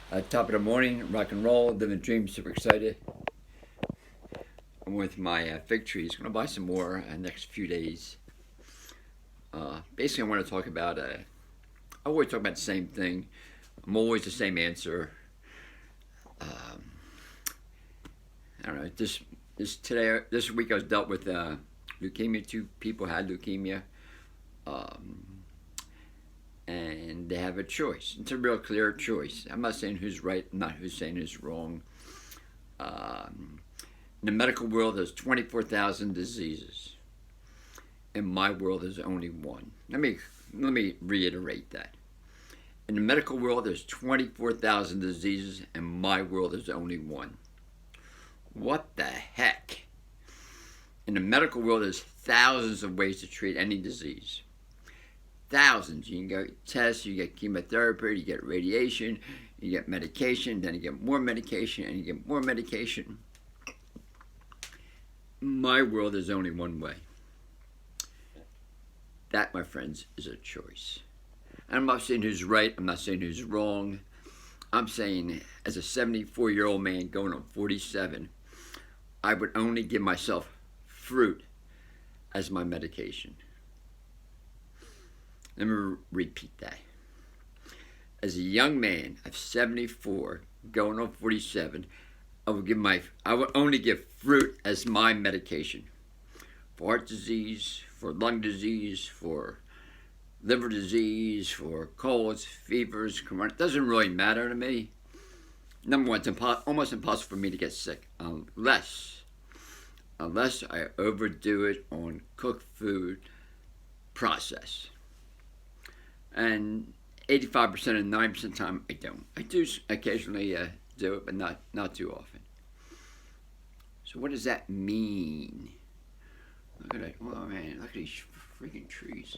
Top of the morning, rock and roll, living the dream, super excited. I'm with my fig trees. Going to buy some more next few days. Basically, I want to talk about. I always talk about the same thing. I'm always the same answer. Um, I don't know. This week, I was dealt with leukemia. Two people had leukemia, um, and they have a choice. It's a real clear choice. I'm not saying who's right. I'm not who's saying who's wrong. Um, in the medical world, there's 24,000 diseases. In my world, there's only one. Let me reiterate that. In the medical world, there's 24,000 diseases. In my world, there's only one. What the heck? In the medical world, there's thousands of ways to treat any disease. Thousands. You can get tests, you get chemotherapy, you get radiation, you get medication, then you get more medication, and you get more medication. My world is only one way. That, my friends, is a choice. I'm not saying who's right, I'm not saying who's wrong. I'm saying, as a 74-year-old man going on 47, I would only give myself fruit as my medication. Let me repeat that. As a young man of 74, going on 47, I would only give fruit as my medication. For heart disease, for lung disease, for liver disease, for colds, fevers, corona. It doesn't really matter to me. Number one, it's almost impossible for me to get sick unless I overdo it on cooked food process. And 85% and 90% of the time, I don't. I do occasionally do it, but not too often. So what does that mean? Look at it. Oh man, look at these freaking trees.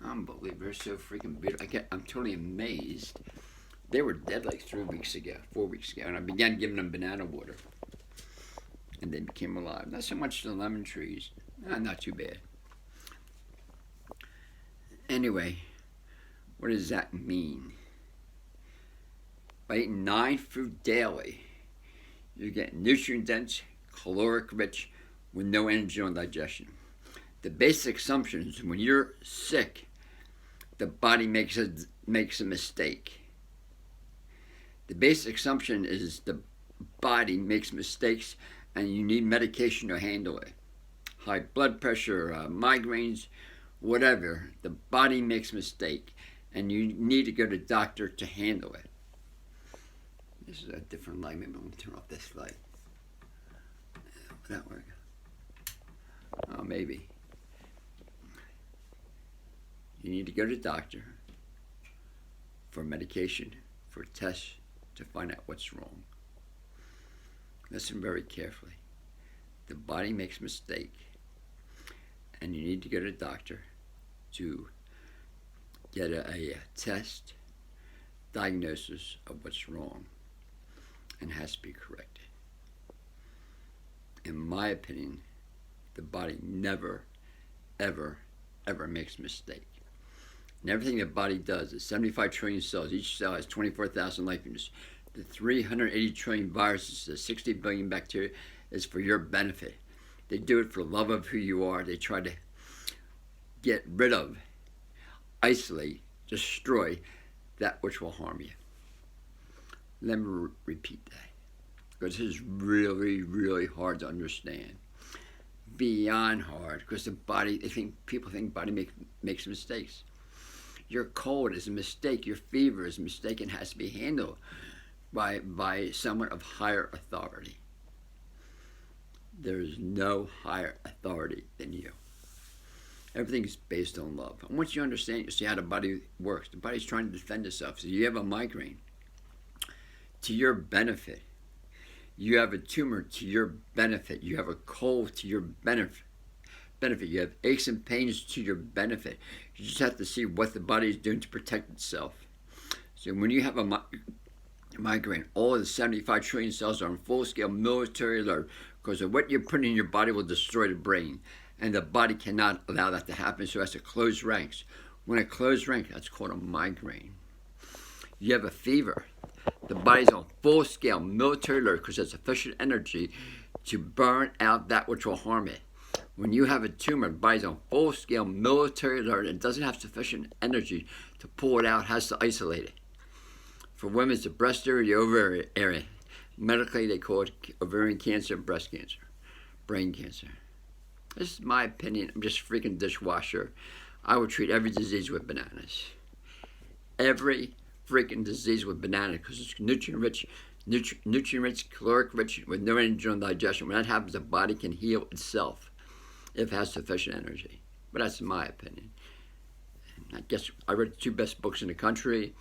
Unbelievable. They're so freaking beautiful. I'm totally amazed. They were dead like 4 weeks ago, and I began giving them banana water. And they became alive. Not so much the lemon trees. Not too bad. Anyway, what does that mean? By eating 9 fruit daily, you get nutrient-dense, caloric-rich, with no energy on digestion. The basic assumption is when you're sick, the body makes a mistake. The basic assumption is the body makes mistakes and you need medication to handle it. High blood pressure, migraines, whatever. The body makes a mistake and you need to go to the doctor to handle it. This is a different light. Maybe I'm going to turn off this light. Will that work? Oh, maybe. You need to go to the doctor for medication, for tests to find out what's wrong. Listen very carefully. The body makes a mistake, and you need to go to the doctor to get a test, diagnosis of what's wrong, and has to be corrected. In my opinion, the body never, ever, ever makes a mistake. And everything the body does is 75 trillion cells. Each cell has 24,000 life units. The 380 trillion viruses, the 60 billion bacteria is for your benefit. They do it for the love of who you are. They try to get rid of, isolate, destroy that which will harm you. Let me repeat that, because this is really, really hard to understand. Beyond hard, because the body, people think body makes mistakes. Your cold is a mistake. Your fever is a mistake and has to be handled by someone of higher authority. There is no higher authority than you. Everything is based on love. And once you understand, you see how the body works. The body's trying to defend itself. So you have a migraine to your benefit. You have a tumor to your benefit. You have a cold to your benefit. You have aches and pains to your benefit. You just have to see what the body is doing to protect itself. So when you have a migraine, all of the 75 trillion cells are on full-scale military alert, because of what you're putting in your body will destroy the brain. And the body cannot allow that to happen, so it has to close ranks. When it closes ranks, that's called a migraine. You have a fever. The body's on full-scale military alert because there's sufficient energy to burn out that which will harm it. When you have a tumor, the body's on full-scale military alert and doesn't have sufficient energy to pull it out, has to isolate it. For women, it's the breast area, the ovarian area. Medically, they call it ovarian cancer, breast cancer, brain cancer. This is my opinion. I'm just a freaking dishwasher. I would treat every disease with bananas. Every freaking disease with bananas because it's nutrient-rich, caloric-rich, with no energy on digestion. When that happens, the body can heal itself if it has sufficient energy. But that's my opinion. And I guess I read the 2 best books in the country: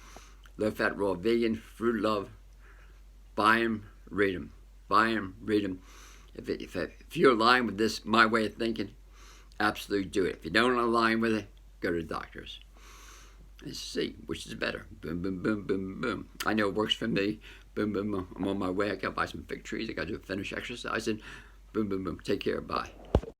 Low Fat, Raw Vegan, Fruit Love. Buy them, read them. Buy them, read them. If you're aligned with this, my way of thinking, absolutely do it. If you don't align with it, go to the doctors. Let's see which is better. Boom, boom, boom, boom, boom. I know it works for me. Boom, boom, boom. I'm on my way. I got to buy some fig trees. I got to do a finish exercising. Boom, boom, boom. Take care. Bye.